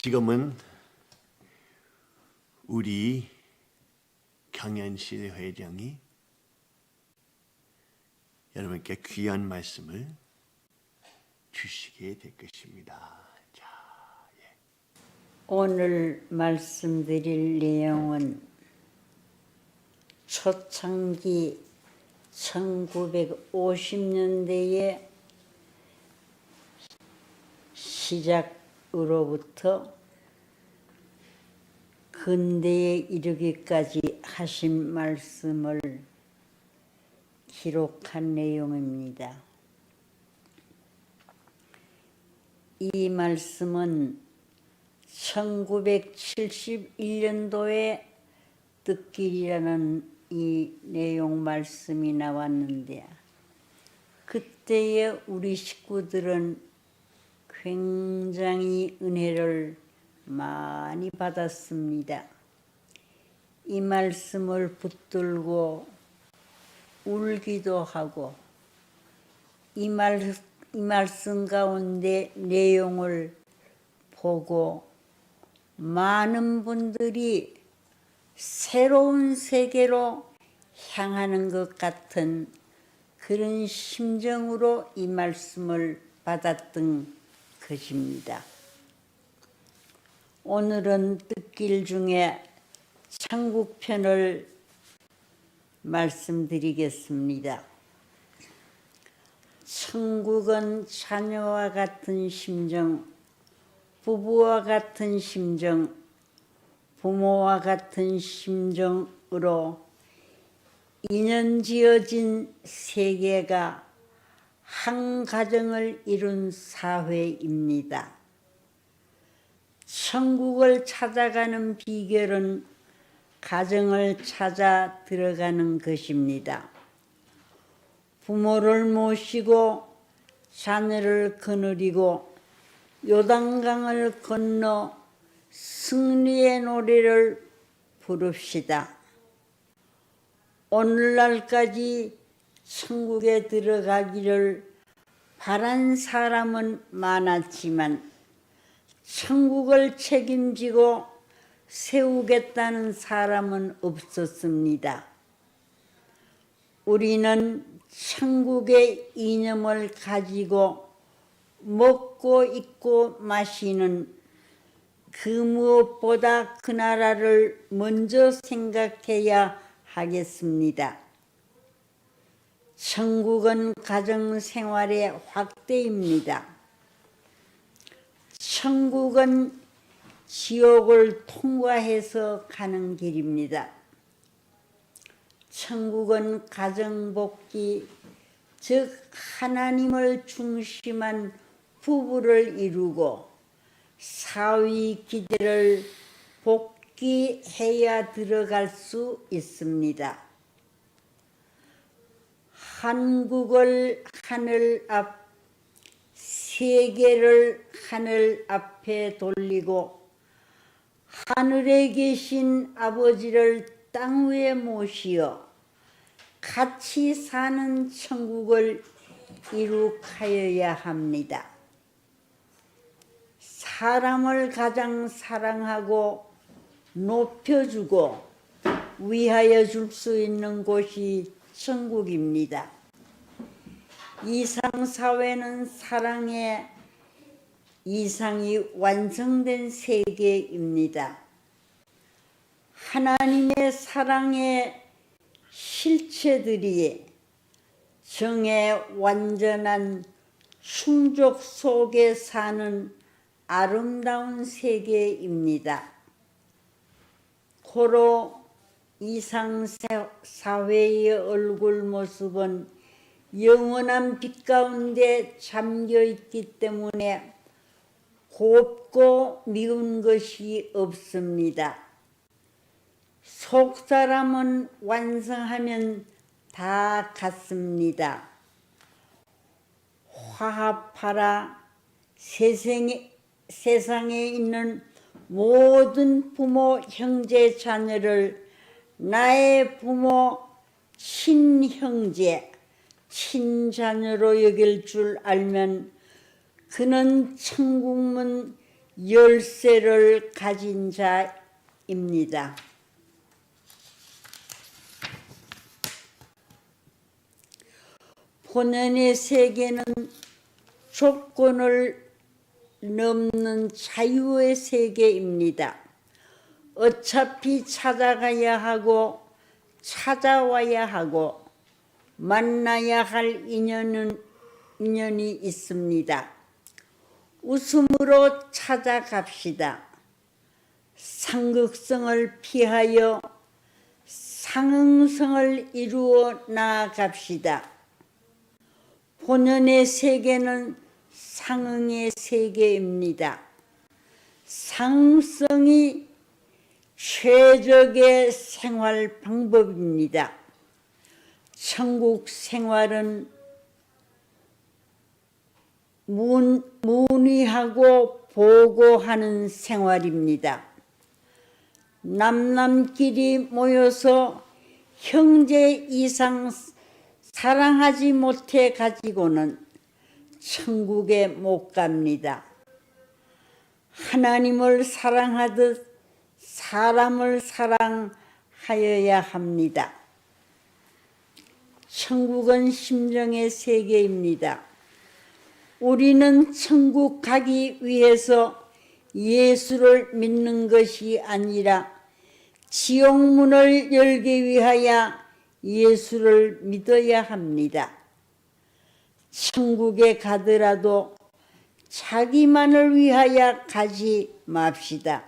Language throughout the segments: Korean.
지금은 우리 경연실 회장이 여러분께 귀한 말씀을 주시게 될 것입니다. 자, 예. 오늘 말씀드릴 내용은 초창기 1950년대의 시작으로부터 근대에 이르기까지 하신 말씀을 기록한 내용입니다. 이 말씀은 1971년도에 뜻길이라는 이 내용 말씀이 나왔는데, 그때의 우리 식구들은 굉장히 은혜를 많이 받았습니다. 이 말씀을 붙들고 울기도 하고, 이 말씀 가운데 내용을 보고 많은 분들이 새로운 세계로 향하는 것 같은 그런 심정으로 이 말씀을 받았던 것입니다. 오늘은 뜻길 중에 천국편을 말씀드리겠습니다. 천국은 자녀와 같은 심정, 부부와 같은 심정, 부모와 같은 심정으로 인연 지어진 세계가 한 가정을 이룬 사회입니다. 천국을 찾아가는 비결은 가정을 찾아 들어가는 것입니다. 부모를 모시고 자녀를 거느리고 요단강을 건너 승리의 노래를 부릅시다. 오늘날까지 천국에 들어가기를 바란 사람은 많았지만 천국을 책임지고 세우겠다는 사람은 없었습니다. 우리는 천국의 이념을 가지고 먹고 입고 마시는 그 무엇보다 그 나라를 먼저 생각해야 하겠습니다. 천국은 가정생활의 확대입니다. 천국은 지옥을 통과해서 가는 길입니다. 천국은 가정복귀, 즉 하나님을 중심한 부부를 이루고 사위 기대를 복귀해야 들어갈 수 있습니다. 한국을 하늘 앞, 세계를 하늘 앞에 돌리고 하늘에 계신 아버지를 땅 위에 모시어 같이 사는 천국을 이룩하여야 합니다. 사람을 가장 사랑하고 높여주고 위하여 줄 수 있는 곳이 천국입니다. 이상사회는 사랑의 이상이 완성된 세계입니다. 하나님의 사랑의 실체들이 정의 완전한 충족 속에 사는 아름다운 세계입니다. 고로 이상사회의 얼굴 모습은 영원한 빛 가운데 잠겨있기 때문에 곱고 미운 것이 없습니다. 속사람은 완성하면 다 같습니다. 화합하라. 세상에 있는 모든 부모, 형제, 자녀를 나의 부모, 친형제, 친자녀로 여길 줄 알면 그는 천국문 열쇠를 가진 자입니다. 본연의 세계는 조건을 넘는 자유의 세계입니다. 어차피 찾아가야 하고 찾아와야 하고 만나야 할 인연이 있습니다. 웃음으로 찾아갑시다. 상극성을 피하여 상응성을 이루어 나아갑시다. 본연의 세계는 상응의 세계입니다. 상승이 최적의 생활 방법입니다. 천국 생활은 문의하고 보고하는 생활입니다. 남남끼리 모여서 형제 이상 사랑하지 못해 가지고는 천국에 못 갑니다. 하나님을 사랑하듯 사람을 사랑하여야 합니다. 천국은 심정의 세계입니다. 우리는 천국 가기 위해서 예수를 믿는 것이 아니라 지옥문을 열기 위하여 예수를 믿어야 합니다. 천국에 가더라도 자기만을 위하여 가지 맙시다.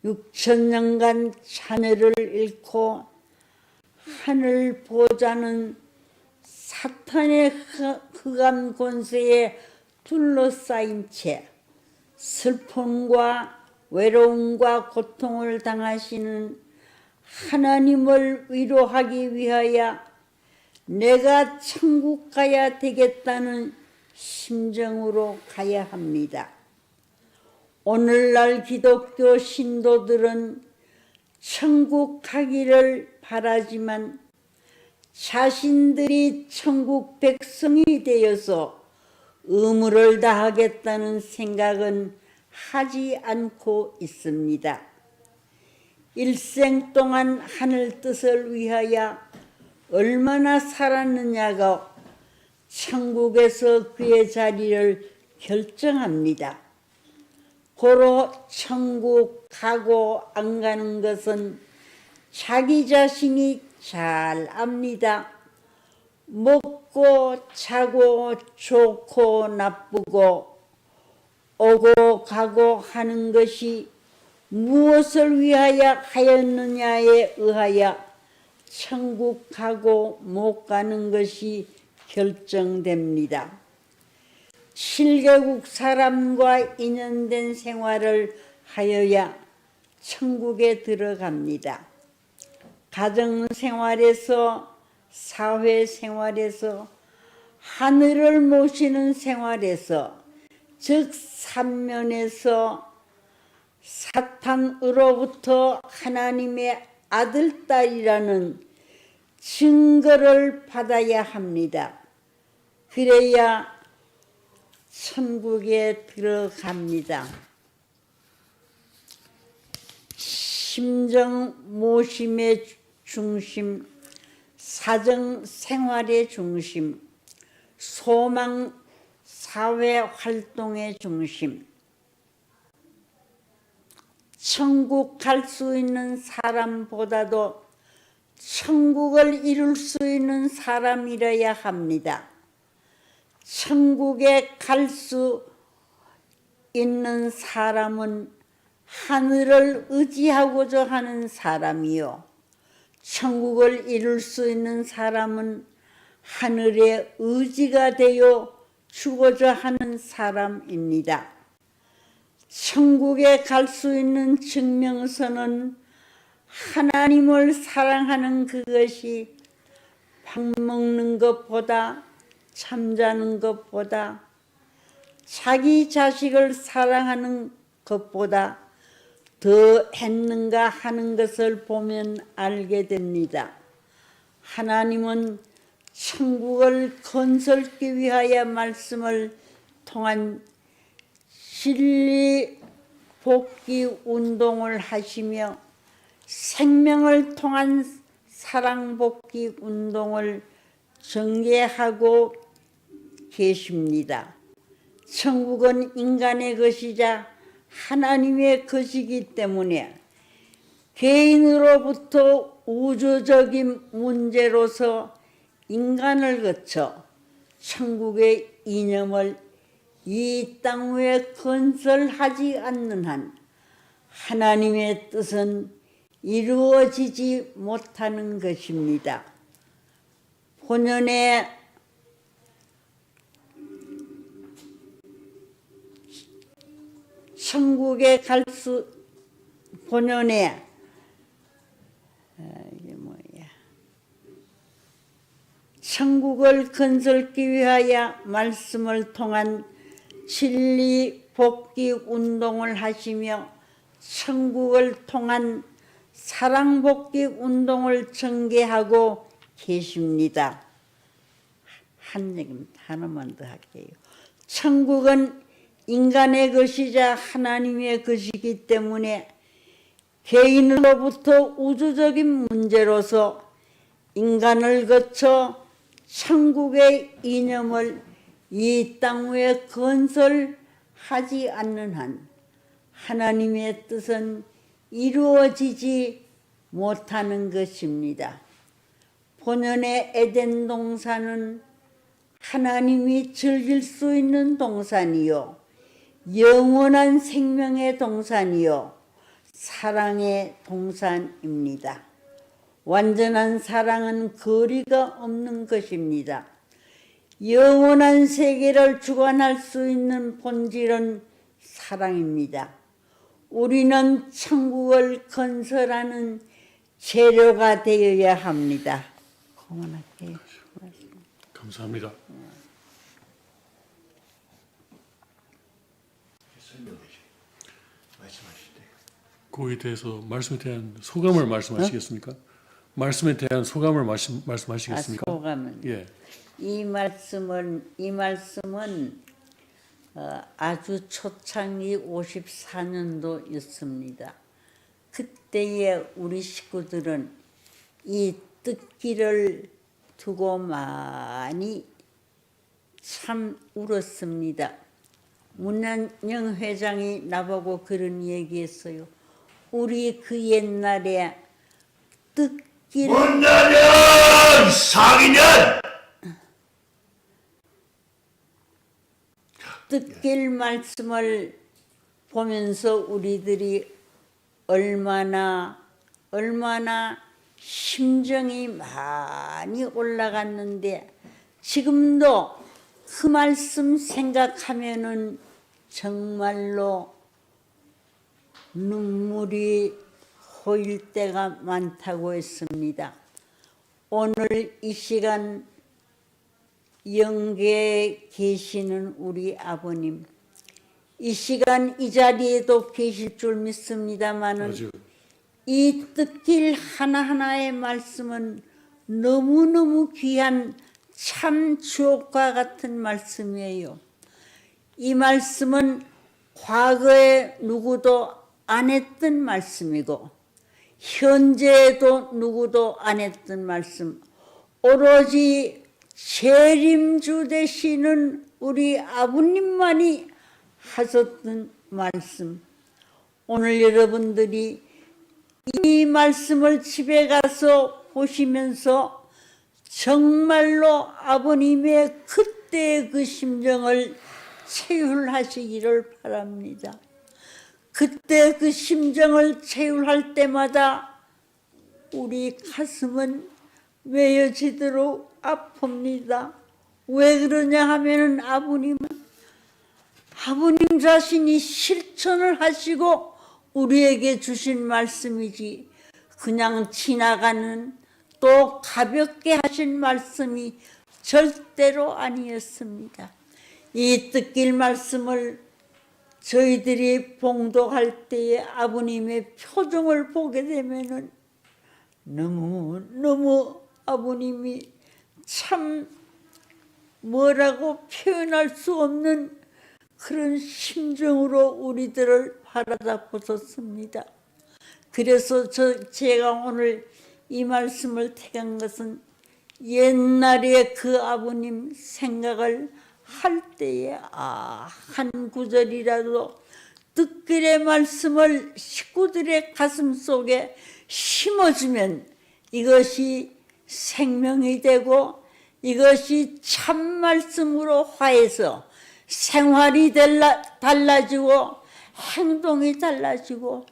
6천년간 자녀를 잃고 하늘 보자는 사탄의 흑암 권세에 둘러싸인 채 슬픔과 외로움과 고통을 당하시는 하나님을 위로하기 위하여 내가 천국 가야 되겠다는 심정으로 가야 합니다. 오늘날 기독교 신도들은 천국 가기를 바라지만 자신들이 천국 백성이 되어서 의무를 다하겠다는 생각은 하지 않고 있습니다. 일생 동안 하늘 뜻을 위하여 얼마나 살았느냐가 천국에서 그의 자리를 결정합니다. 고로 천국 가고 안 가는 것은 자기 자신이 잘 압니다. 먹고 자고 좋고 나쁘고 오고 가고 하는 것이 무엇을 위하여 하였느냐에 의하여 천국 가고 못 가는 것이 결정됩니다. 7개국 사람과 인연된 생활을 하여야 천국에 들어갑니다. 가정생활에서 사회생활에서 하늘을 모시는 생활에서 즉 삼면에서 사탄으로부터 하나님의 아들, 딸이라는 증거를 받아야 합니다. 그래야 천국에 들어갑니다. 심정 모심의 중심, 사정 생활의 중심, 소망 사회 활동의 중심, 천국 갈 수 있는 사람보다도 천국을 이룰 수 있는 사람이라야 합니다. 천국에 갈 수 있는 사람은 하늘을 의지하고자 하는 사람이요, 천국을 이룰 수 있는 사람은 하늘의 의지가 되어 주고자 하는 사람입니다. 천국에 갈 수 있는 증명서는 하나님을 사랑하는 그것이 밥 먹는 것보다, 잠자는 것보다, 자기 자식을 사랑하는 것보다 더 했는가 하는 것을 보면 알게 됩니다. 하나님은 천국을 건설하기 위하여 말씀을 통한 진리 복귀 운동을 하시며 생명을 통한 사랑 복귀 운동을 전개하고 계십니다. 천국은 인간의 것이자 하나님의 것이기 때문에 개인으로부터 우주적인 문제로서 인간을 거쳐 천국의 이념을 이 땅 위에 건설하지 않는 한 하나님의 뜻은 이루어지지 못하는 것입니다. 본연의 천국에 갈 수 본연의 이게 뭐야? 천국을 건설하기 위하여 말씀을 통한 진리 복귀 운동을 하시며 천국을 통한 사랑 복귀 운동을 전개하고 계십니다. 하나만 더 할게요. 천국은 인간의 것이자 하나님의 것이기 때문에 개인으로부터 우주적인 문제로서 인간을 거쳐 천국의 이념을 이 땅 위에 건설하지 않는 한 하나님의 뜻은 이루어지지 못하는 것입니다. 본연의 에덴 동산은 하나님이 즐길 수 있는 동산이요 영원한 생명의 동산이요 사랑의 동산입니다. 완전한 사랑은 거리가 없는 것입니다. 영원한 세계를 주관할 수 있는 본질은 사랑입니다. 우리는 천국을 건설하는 재료가 되어야 합니다. 그만할게요. 감사합니다. 그거에 대해서 말씀에 대한 소감을 말씀하시겠습니까? 말씀에 대한 소감을 말씀하시겠습니까? 소감은 예. 이 말씀은 아주 초창기 54년도였습니다. 그때에 우리 식구들은 이 뜻기를 두고 많이 참 울었습니다. 문난영 회장이 나보고 그런 얘기했어요. 우리 그 옛날에 뜻기를 문난영 상인년 뜻길 말씀을 보면서 우리들이 얼마나 심정이 많이 올라갔는데 지금도 그 말씀 생각하면은 정말로 눈물이 고일 때가 많다고 했습니다. 오늘 이 시간 영계에 계시는 우리 아버님, 이 시간 이 자리에도 계실 줄 믿습니다마는 이 뜻길 하나하나의 말씀은 너무너무 귀한 참 주옥과 같은 말씀이에요. 이 말씀은 과거에 누구도 안 했던 말씀이고 현재에도 누구도 안 했던 말씀, 오로지 재림주 되시는 우리 아버님만이 하셨던 말씀. 오늘 여러분들이 이 말씀을 집에 가서 보시면서 정말로 아버님의 그때의 그 심정을 체휼하시기를 바랍니다. 그때 그 심정을 체휼할 때마다 우리 가슴은 메어지도록 아픕니다. 왜 그러냐 하면은 아버님 자신이 실천을 하시고 우리에게 주신 말씀이지 그냥 지나가는 또 가볍게 하신 말씀이 절대로 아니었습니다. 이 뜻길 말씀을 저희들이 봉독할 때에 아버님의 표정을 보게 되면은 너무 아버님이 참 뭐라고 표현할 수 없는 그런 심정으로 우리들을 바라다 보셨습니다. 그래서 제가 오늘 이 말씀을 택한 것은 옛날에 그 아버님 생각을 할 때에 한 구절이라도 뜻글의 말씀을 식구들의 가슴 속에 심어주면 이것이 생명이 되고 이것이 참 말씀으로 화해서 생활이 달라지고 행동이 달라지고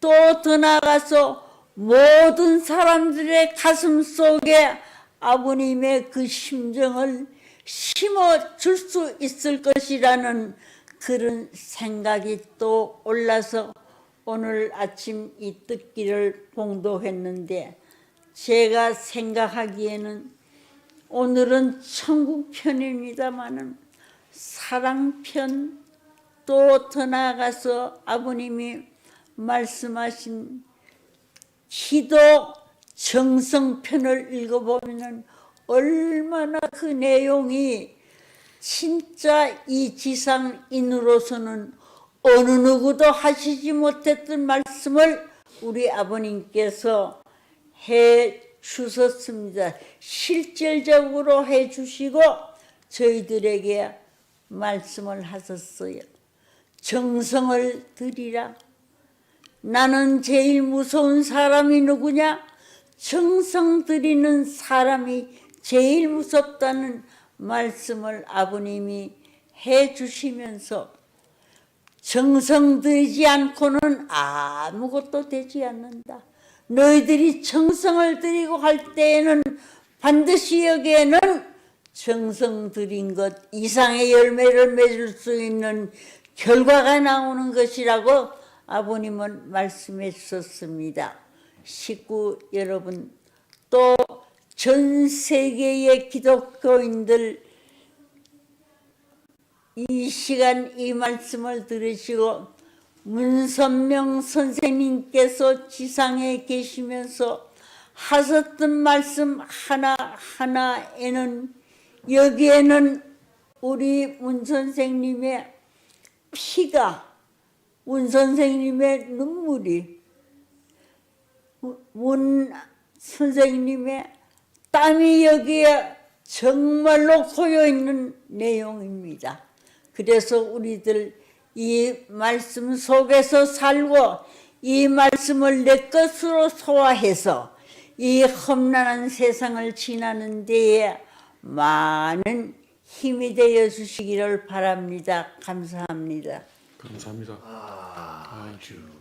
또 더 나아가서 모든 사람들의 가슴 속에 아버님의 그 심정을 심어줄 수 있을 것이라는 그런 생각이 또 올라서 오늘 아침 이 뜻기를 봉독했는데 제가 생각하기에는 오늘은 천국편입니다마는 사랑편 또 더 나아가서 아버님이 말씀하신 기도 정성편을 읽어보면 얼마나 그 내용이 진짜 이 지상인으로서는 어느 누구도 하시지 못했던 말씀을 우리 아버님께서 해 주셨습니다. 실질적으로 해 주시고 저희들에게 말씀을 하셨어요. 정성을 드리라. 나는 제일 무서운 사람이 누구냐? 정성 드리는 사람이 제일 무섭다는 말씀을 아버님이 해 주시면서 정성 들이지 않고는 아무것도 되지 않는다. 너희들이 정성을 들이고 할 때에는 반드시 여기에는 정성 들인 것 이상의 열매를 맺을 수 있는 결과가 나오는 것이라고 아버님은 말씀해 주셨습니다. 식구 여러분, 또 전 세계의 기독교인들 이 시간 이 말씀을 들으시고 문선명 선생님께서 지상에 계시면서 하셨던 말씀 하나하나에는 여기에는 우리 문 선생님의 피가, 문 선생님의 눈물이, 문 선생님의 땀이 여기에 정말로 고여있는 내용입니다. 그래서 우리들 이 말씀 속에서 살고 이 말씀을 내 것으로 소화해서 이 험난한 세상을 지나는 데에 많은 힘이 되어 주시기를 바랍니다. 감사합니다. 감사합니다. 아주